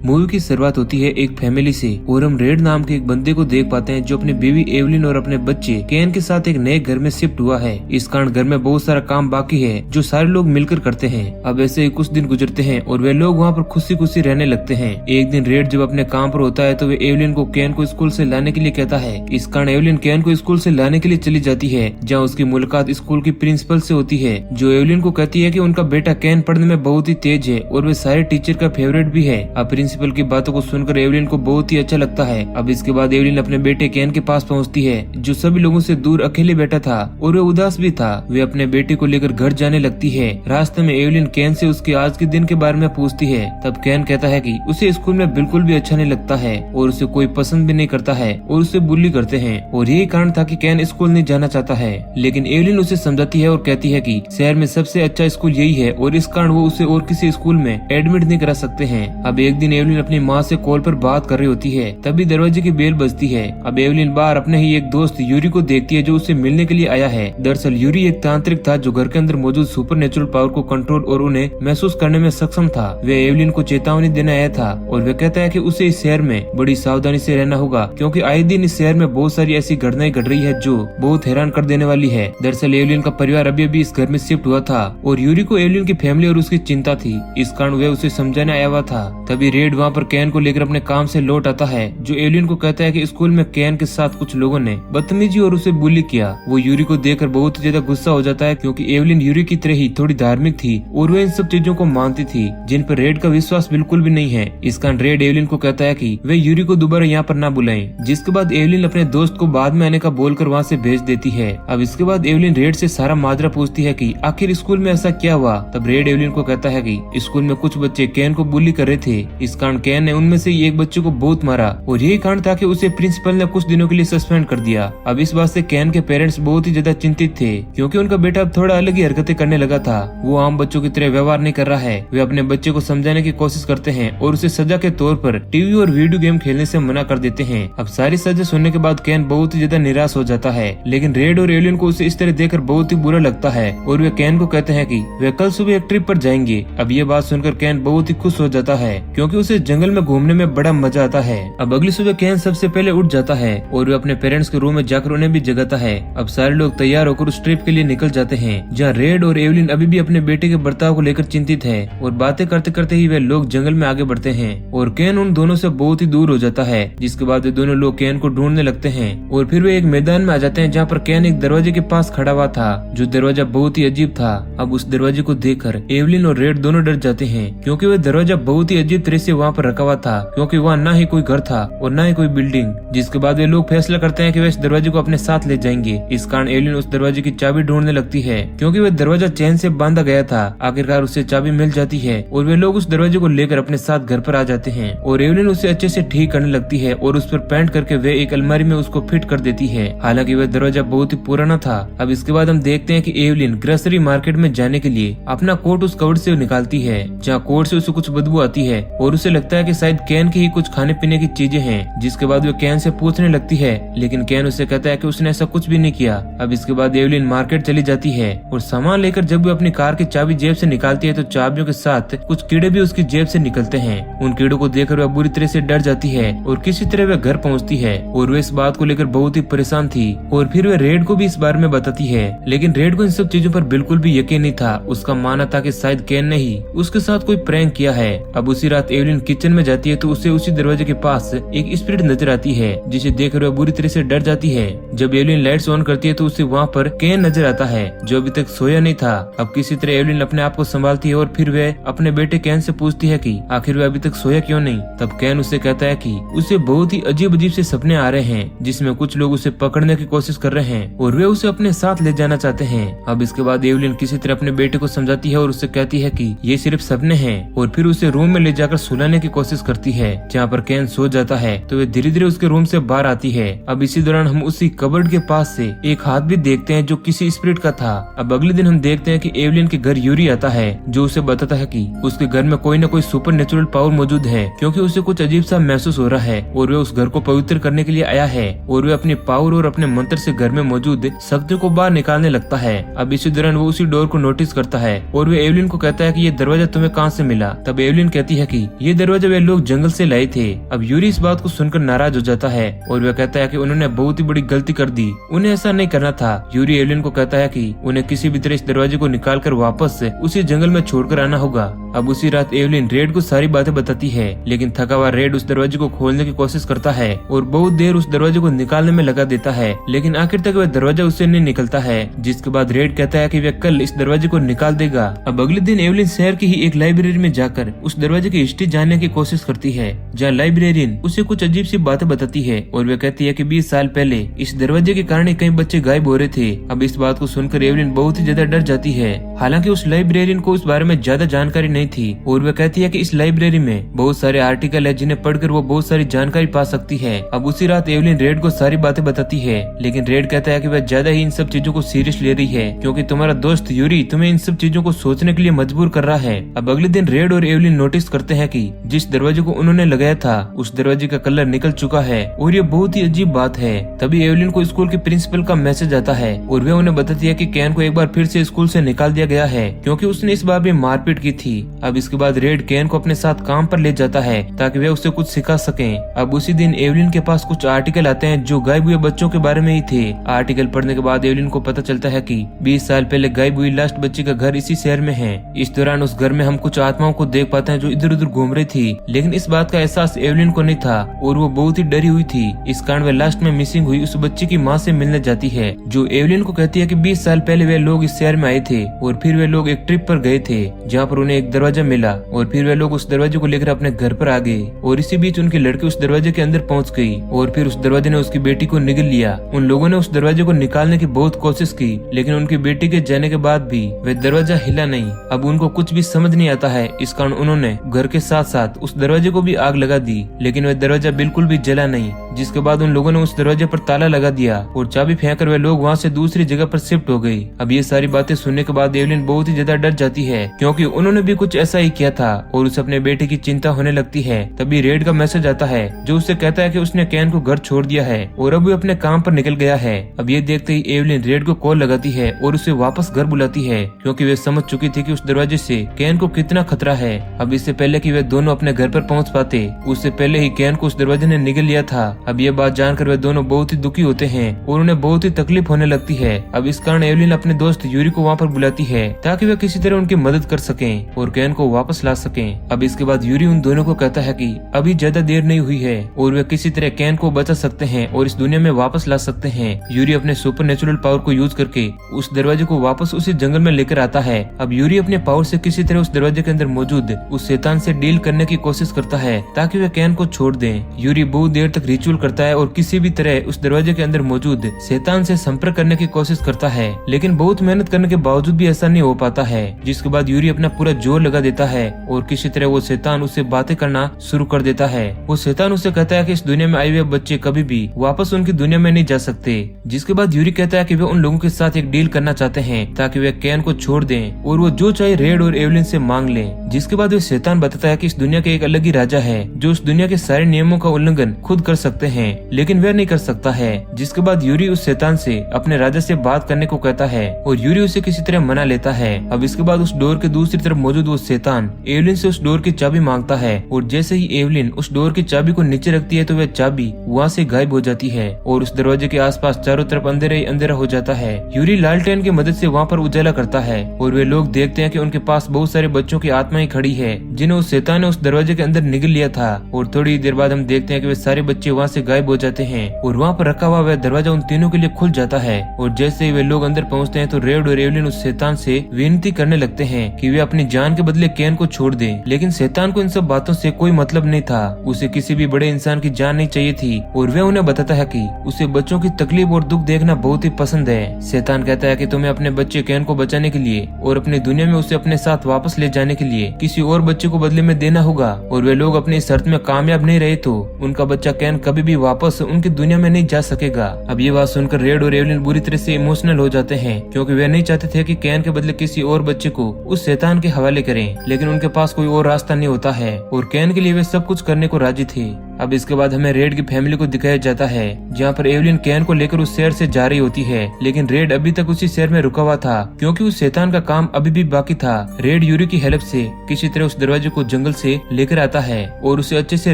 Movie की शुरुआत होती है एक फैमिली से और हम रेड नाम के एक बंदे को देख पाते हैं जो अपनी बीवी एवलिन और अपने बच्चे केन के साथ एक नए घर में शिफ्ट हुआ है। इस कारण घर में बहुत सारा काम बाकी है जो सारे लोग मिलकर करते हैं। अब ऐसे ही कुछ दिन गुजरते हैं और वे लोग वहाँ पर खुशी खुशी रहने लगते हैं। एक दिन रेड जब अपने काम पर होता है तो वे एवलिन को केन को स्कूल से लाने के लिए कहता है। इस कारण एवलिन केन को स्कूल से लाने के लिए चली जाती है, जहाँ उसकी मुलाकात स्कूल की प्रिंसिपल से होती है, जो एवलिन को कहती है कि उनका बेटा केन पढ़ने में बहुत ही तेज है और वे सारे टीचर का फेवरेट भी है। अब प्रिंसिपल की बातों को सुनकर एवलिन को बहुत ही अच्छा लगता है। अब इसके बाद एवलिन अपने बेटे केन के पास पहुंचती है, जो सभी लोगों से दूर अकेले बैठा था और वे उदास भी था। वे अपने बेटे को लेकर घर जाने लगती है। रास्ते में एवलिन केन से उसके आज के दिन के बारे में पूछती है। तब केन कहता है कि उसे स्कूल में बिल्कुल भी अच्छा नहीं लगता है और उसे कोई पसंद भी नहीं करता है और उसे बुली करते हैं और यही कारण था कि केन स्कूल नहीं जाना चाहता है। लेकिन एवलिन उसे समझाती है और कहती है कि शहर में सबसे अच्छा स्कूल यही है और इस कारण वो उसे और किसी स्कूल में एडमिट नहीं करा सकते हैं। अब एक दिन एवलिन अपनी माँ से कॉल पर बात कर रही होती है, तभी दरवाजे की बेल बजती है। अब एवलिन बाहर अपने ही एक दोस्त यूरी को देखती है जो उसे मिलने के लिए आया है। दरअसल यूरी एक तांत्रिक था जो घर के अंदर मौजूद सुपरनेचुरल पावर को कंट्रोल और उन्हें महसूस करने में सक्षम था। वे एवलिन को चेतावनी देने आया था और वे कहता है कि उसे इस शहर में बड़ी सावधानी से रहना होगा, क्योंकि आए दिन इस शहर में बहुत सारी ऐसी घटनाएं घट रही है जो बहुत हैरान कर देने वाली है। दरअसल एवलिन का परिवार अभी अभी इस घर में शिफ्ट हुआ था और यूरी को एवलिन की फैमिली और उसकी चिंता थी, इस कारण वे उसे समझाने आया हुआ था। तभी रेड वहाँ पर केन को लेकर अपने काम से लौट आता है, जो एवलिन को कहता है कि स्कूल में केन के साथ कुछ लोगों ने बदतमीजी और उसे बुली किया। वो यूरी को देखकर बहुत ही ज्यादा गुस्सा हो जाता है, क्योंकि एवलिन यूरी की तरह ही थोड़ी धार्मिक थी और वे इन सब चीजों को मानती थी जिन पर रेड का विश्वास बिल्कुल भी नहीं है। इस कारण रेड एवलिन को कहता है कि वे यूरी को दोबारा यहाँ पर ना बुलाएं, जिसके बाद एवलिन अपने दोस्त को बाद में आने का बोलकर वहाँ से भेज देती है। अब इसके बाद एवलिन रेड से सारा माजरा पूछती है कि आखिर स्कूल में ऐसा क्या हुआ। तब रेड एवलिन को कहता है कि स्कूल में कुछ बच्चे केन को बुली कर रहे थे, इस कारण केन ने उनमें से एक बच्चे को बहुत मारा और यही कारण था कि उसे प्रिंसिपल ने कुछ दिनों के लिए सस्पेंड कर दिया। अब इस बात से केन के पेरेंट्स बहुत ही ज्यादा चिंतित थे, क्योंकि उनका बेटा अब थोड़ा अलग ही हरकतें करने लगा था। वो आम बच्चों की तरह व्यवहार नहीं कर रहा है। वे अपने बच्चे को समझाने की कोशिश करते हैं और उसे सजा के तौर पर टीवी और वीडियो गेम खेलने से मना कर देते हैं। अब सारी सजा सुनने के बाद केन बहुत ही ज्यादा निराश हो जाता है, लेकिन रेड और एवलिन को उसे इस तरह देखकर बहुत ही बुरा लगता है और वे केन को कहते हैं कि वे कल सुबह एक ट्रिप पर जाएंगे। अब ये बात सुनकर केन बहुत ही खुश हो जाता है, क्योंकि उसे जंगल में घूमने में बड़ा मजा आता है। अब अगली सुबह केन सबसे पहले उठ जाता है और वे अपने पेरेंट्स के रूम में जाकर उन्हें भी जगाता है। अब सारे लोग तैयार होकर उस ट्रिप के लिए निकल जाते हैं, जहाँ रेड और एवलिन अभी भी अपने बेटे के बर्ताव को लेकर चिंतित है और बातें करते करते ही वे लोग जंगल में आगे बढ़ते हैं और केन उन दोनों से बहुत ही दूर हो जाता है। जिसके बाद वे दोनों लोग केन को ढूंढने लगते हैं और फिर वे एक मैदान में आ जाते हैं, जहाँ पर केन एक दरवाजे के पास खड़ा हुआ था, जो दरवाजा बहुत ही अजीब था। अब उस दरवाजे को देखकर एवलिन और रेड दोनों डर जाते हैं, क्योंकि वह दरवाजा बहुत ही अजीब तरह से वहाँ पर रखा हुआ था, क्योंकि वहाँ ना ही कोई घर था और ना ही कोई बिल्डिंग। जिसके बाद वे लोग फैसला करते हैं कि वे इस दरवाजे को अपने साथ ले जाएंगे। इस कारण एवलिन उस दरवाजे की चाबी ढूंढने लगती है, क्योंकि वह दरवाजा चैन से बांधा गया था। आखिरकार उसे चाबी मिल जाती है और वे लोग उस दरवाजे को लेकर अपने साथ घर पर आ जाते हैं और एवलिन उसे अच्छे से ठीक करने लगती है और उस पर पेंट करके वे एक अलमारी में उसको फिट कर देती है। हालांकि वह दरवाजा बहुत ही पुराना था। अब इसके बाद हम देखते हैं कि एवलिन ग्रोसरी मार्केट में जाने के लिए अपना कोट उस कवर्ड से निकालती है, जहाँ कोट से उसे कुछ बदबू आती है और उसे लगता है कि शायद केन की ही कुछ खाने पीने की चीजें हैं। जिसके बाद वो केन से पूछने लगती है, लेकिन केन उसे कहता है कि उसने ऐसा कुछ भी नहीं किया। अब इसके बाद एवलिन मार्केट चली जाती है और सामान लेकर जब वो अपनी कार की चाबी जेब से निकालती है तो चाबियों के साथ कुछ कीड़े भी उसकी जेब से निकलते हैं। उन कीड़ों को देखकर वह बुरी तरह से डर जाती है और किसी तरह वह घर पहुंचती है और वह इस बात को लेकर बहुत ही परेशान थी और फिर वह रेड को भी इस बारे में बताती है। लेकिन रेड को इन सब चीजों पर बिल्कुल भी यकीन नहीं था। उसका मानना था कि शायद केन ने ही उसके साथ कोई प्रैंक किया है। अब उसी रात एवलिन किचन में जाती है तो उसे उसी दरवाजे के पास एक स्पिरिट नजर आती है, जिसे देखकर वह बुरी तरह से डर जाती है। जब एवलिन लाइट्स ऑन करती है तो उसे वहाँ पर केन नजर आता है, जो अभी तक सोया नहीं था। अब किसी तरह एवलिन अपने आप को संभालती है और फिर वह अपने बेटे केन से पूछती है कि आखिर वह अभी तक सोया क्यों नहीं। तब केन उसे कहता है कि उसे बहुत ही अजीब अजीब से सपने आ रहे हैं, जिसमें कुछ लोग उसे पकड़ने की कोशिश कर रहे हैं और वे उसे अपने साथ ले जाना चाहते हैं। अब इसके बाद एवलिन किसी तरह अपने बेटे को समझाती है और उससे कहती है कि ये सिर्फ सपने हैं और फिर उसे रूम में ले जाकर सुलाने की कोशिश करती है, जहाँ पर केन सो जाता है। तो वे धीरे धीरे उसके रूम से बाहर आती है। अब इसी दौरान हम उसी कबर्ड के पास से एक हाथ भी देखते हैं जो किसी स्पिरिट का था। अब अगले दिन हम देखते हैं कि एवलिन के घर यूरी आता है, जो उसे बताता है कि उसके घर में कोई न कोई सुपर नेचुरल पावर मौजूद है, क्योंकि उसे कुछ अजीब सा महसूस हो रहा है और वे उस घर को पवित्र करने के लिए आया है और वे अपनी पावर और अपने मंत्र से घर में मौजूद शक्तियों को बाहर निकालने लगता है। अब इसी दौरान वो उसी डोर को नोटिस करता है और वे एवलिन को कहता है कि ये दरवाजा तुम्हें कहाँ से मिला। तब एवलिन कहती है कि ये दरवाजा वे लोग जंगल से लाए थे। अब यूरी इस बात को सुनकर नाराज हो जाता है और वह कहता है कि उन्होंने बहुत ही बड़ी गलती कर दी, उन्हें ऐसा नहीं करना था। यूरी एवलिन को कहता है कि उन्हें किसी भी तरह इस दरवाजे को निकाल कर वापस उसी जंगल में छोड़कर आना होगा। अब उसी रात एवलिन रेड को सारी बातें बताती है, लेकिन थका हुआ रेड उस दरवाजे को खोलने की कोशिश करता है और बहुत देर उस दरवाजे को निकालने में लगा देता है, लेकिन आखिर तक वह दरवाजा उससे नहीं निकलता है। जिसके बाद रेड कहता है कि वह कल इस दरवाजे को निकाल देगा। अब अगले दिन एवलिन शहर की ही एक लाइब्रेरी में जाकर उस दरवाजे की हिस्ट्री जानने की कोशिश करती है, जहाँ लाइब्रेरियन उसे कुछ अजीब सी बातें बताती है और वह कहती है कि 20 साल पहले इस दरवाजे के कारण कई बच्चे गायब हो रहे थे। अब इस बात को सुनकर एवलिन बहुत ही ज्यादा डर जाती है। हालांकि उस लाइब्रेरियन को उस बारे में ज्यादा जानकारी नहीं थी और वह कहती है कि इस लाइब्रेरी में बहुत सारे आर्टिकल है जिन्हें पढ़कर वो बहुत सारी जानकारी पा सकती है। अब उसी रात एवलिन रेड को सारी बातें बताती है, लेकिन रेड कहता है कि वह ज्यादा ही इन सब चीजों को सीरियस ले रही है, क्योंकि तुम्हारा दोस्त यूरी तुम्हें इन सब चीजों को सोचने के लिए मजबूर कर रहा है। अब अगले दिन रेड और एवलिन नोटिस करते हैं कि जिस दरवाजे को उन्होंने लगाया था उस दरवाजे का कलर निकल चुका है और ये बहुत ही अजीब बात है। तभी एवलिन को स्कूल के प्रिंसिपल का मैसेज आता है और वे उन्हें बताती है कि कैन को एक बार फिर से स्कूल से निकाल दिया गया है, क्योंकि उसने इस बार भी मारपीट की थी। अब इसके बाद रेड कैन को अपने साथ काम पर ले जाता है ताकि वे उससे कुछ सिखा सकें। अब उसी दिन एवलिन के पास कुछ आर्टिकल आते हैं जो गायब हुए बच्चों के बारे में ही थे। आर्टिकल पढ़ने के बाद एवलिन को पता चलता है कि 20 साल पहले गायब हुई लास्ट बच्ची का घर इसी शहर में है। इस दौरान उस घर में हम कुछ आत्माओं को देख पाते हैं जो इधर उधर घूम रही थी, लेकिन इस बात का एहसास एवलिन को नहीं था और वो बहुत ही डरी हुई थी। इस कारण वे लास्ट में मिसिंग हुई उस बच्ची की माँ से मिलने जाती है, जो एवलिन को कहती है कि 20 साल पहले वे लोग इस शहर में आए थे और फिर वे लोग एक ट्रिप पर गए थे जहाँ पर उन्हें एक दरवाजा मिला और फिर वे लोग उस दरवाजे को लेकर अपने घर पर आ गए और इसी बीच उनकी लड़की उस दरवाजे के अंदर पहुंच गई और फिर उस दरवाजे ने उसकी बेटी को निगल लिया। उन लोगों ने उस दरवाजे को निकालने की बहुत कोशिश की, लेकिन उनकी बेटी के जाने के बाद भी वह दरवाजा हिला नहीं। अब उनको कुछ भी समझ नहीं आता है, इस कारण उन्होंने घर के साथ साथ उस दरवाजे को भी आग लगा दी, लेकिन वह दरवाजा बिल्कुल भी जला नहीं। जिसके बाद उन लोगों ने उस दरवाजे पर ताला लगा दिया और चाबी फेंककर वे लोग वहाँ से दूसरी जगह पर शिफ्ट हो गई। अब ये सारी बातें सुनने के बाद एवलिन बहुत ही ज्यादा डर जाती है, क्योंकि उन्होंने भी कुछ ऐसा ही किया था और उसे अपने बेटे की चिंता होने लगती है। तभी रेड का मैसेज आता है जो उससे कहता है कि उसने कैन को घर छोड़ दिया है और अब वो अपने काम पर निकल गया है। अब ये देखते ही एवलिन रेड को कॉल लगाती है और उसे वापस घर बुलाती है, क्योंकि वे समझ चुकी थी कि उस दरवाजे से कैन को कितना खतरा है। अब इससे पहले कि वे दोनों अपने घर पर पहुंच पाते, उससे पहले ही कैन को उस दरवाजे ने निगल लिया था। अब ये बात जानकर वे दोनों बहुत ही दुखी होते हैं और उन्हें बहुत ही तकलीफ होने लगती है। अब इस कारण एवलिन अपने दोस्त यूरी को वहाँ पर बुलाती है ताकि वे किसी तरह उनकी मदद कर सकें और कैन को वापस ला सकें। अब इसके बाद यूरी उन दोनों को कहता है कि अभी ज्यादा देर नहीं हुई है और वे किसी तरह कैन को बचा सकते हैं और इस दुनिया में वापस ला सकते हैं। यूरी अपने सुपर नेचुरल पावर को यूज करके उस दरवाजे को वापस उसी जंगल में लेकर आता है। अब यूरी अपने पावर से किसी तरह उस दरवाजे के अंदर मौजूद उस शैतान से डील करने की कोशिश करता है ताकि वे कैन को छोड़ दें। यूरी बहुत देर तक रिचुअल करता है और किसी भी तरह उस दरवाजे के अंदर मौजूद शैतान से संपर्क करने की कोशिश करता है, लेकिन बहुत मेहनत करने के बावजूद भी ऐसा नहीं हो पाता है। जिसके बाद यूरी अपना पूरा जोर लगा देता है और किसी तरह वो शैतान उससे बातें करना शुरू कर देता है। वो शैतान उससे कहता है कि इस दुनिया में आए हुए बच्चे कभी भी वापस उनकी दुनिया में नहीं जा सकते। जिसके बाद यूरी कहता है कि वे उन लोगों के साथ एक डील करना चाहते हैं ताकि वे कैन को छोड़ दें और वो जो चाहे रेड और एवलिन से मांग लें। जिसके बाद वो शैतान बताता है कि इस दुनिया के एक अलग ही राजा है जो उस दुनिया के सारे नियमों का उल्लंघन खुद कर सकते हैं, लेकिन वह नहीं कर सकता है। जिसके बाद यूरी उस शैतान से अपने राजा से बात करने को कहता है और यूरी उसे किसी तरह मना लेता है। अब इसके बाद उस डोर के दूसरी तरफ मौजूद वो शैतान एवलिन से उस डोर की चाबी मांगता है और जैसे ही एवलिन उस डोर की चाबी को नीचे रखती है तो वह चाबी वहाँ से गायब हो जाती है और उस दरवाजे के आसपास चारों तरफ अंधेरा ही अंधेरा हो जाता है। यूरी लालटेन की मदद से वहाँ पर उजाला करता है और वे लोग देखते हैं कि उनके पास बहुत सारे बच्चों की आत्माएं खड़ी है जिन्हें उस शैतान ने उस दरवाजे के अंदर निगल लिया था। और थोड़ी देर बाद हम देखते हैं कि वे सारे बच्चे वहाँ से गायब हो जाते हैं और वहाँ पर रखा हुआ वह दरवाजा उन तीनों के लिए खुल जाता है। और जैसे ही वे लोग अंदर पहुँचते हैं तो रेड और एवलिन उस शैतान से विनती करने लगते हैं कि वे अपनी जान के बदले कैन को छोड़ दें, लेकिन शैतान को इन सब बातों से कोई मतलब नहीं था। उसे किसी भी बड़े इंसान की जान नहीं चाहिए थी और वह उन्हें बताता है कि उसे बच्चों की तकलीफ और दुख देखना बहुत ही पसंद है। शैतान कहता है कि तुम्हें अपने बच्चे कैन को बचाने के लिए और अपनी दुनिया में उसे अपने साथ वापस ले जाने के लिए किसी और बच्चे को बदले में देना होगा और वे लोग अपनी शर्त में कामयाब नहीं रहे तो उनका बच्चा कैन कभी भी वापस उनकी दुनिया में नहीं जा सकेगा। अब ये बात सुनकर रेड और एवलिन बुरी तरह से इमोशनल हो जाते हैं, क्योंकि वे नहीं चाहते थे कि कैन के बदले किसी और बच्चे को उस शैतान के हवाले करें, लेकिन उनके पास कोई और रास्ता नहीं होता है और कैन के लिए वे सब कुछ करने को राजी थे। अब इसके बाद हमें रेड की फैमिली को दिखाया जाता है, जहाँ पर एवलिन केन को लेकर उस शहर से जा रही होती है, लेकिन रेड अभी तक उसी शहर में रुका हुआ था क्योंकि उस शैतान का काम अभी भी बाकी था। रेड यूरी की हेल्प से किसी तरह उस दरवाजे को जंगल से लेकर आता है और उसे अच्छे से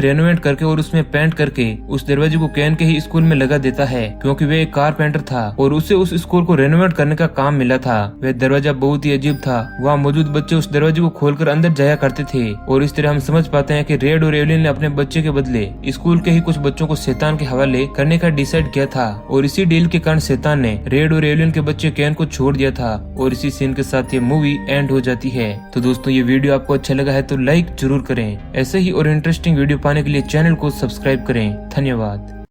रेनोवेट करके और उसमें पेंट करके उस दरवाजे को केन के ही स्कूल में लगा देता है, क्योंकि वह एक कारपेंटर था और उसे उस स्कूल को रेनोवेट करने का काम मिला था। वह दरवाजा बहुत ही अजीब था, वहाँ मौजूद बच्चे उस दरवाजे को खोलकर अंदर जाया करते थे और इस तरह हम समझ पाते हैं कि रेड और एवलिन ने अपने बच्चे के बदले स्कूल के ही कुछ बच्चों को शैतान के हवाले करने का डिसाइड किया था और इसी डील के कारण शैतान ने रेड और एवलिन के बच्चे केन को छोड़ दिया था और इसी सीन के साथ ये मूवी एंड हो जाती है। तो दोस्तों, ये वीडियो आपको अच्छा लगा है तो लाइक जरूर करें। ऐसे ही और इंटरेस्टिंग वीडियो पाने के लिए चैनल को सब्सक्राइब करें। धन्यवाद।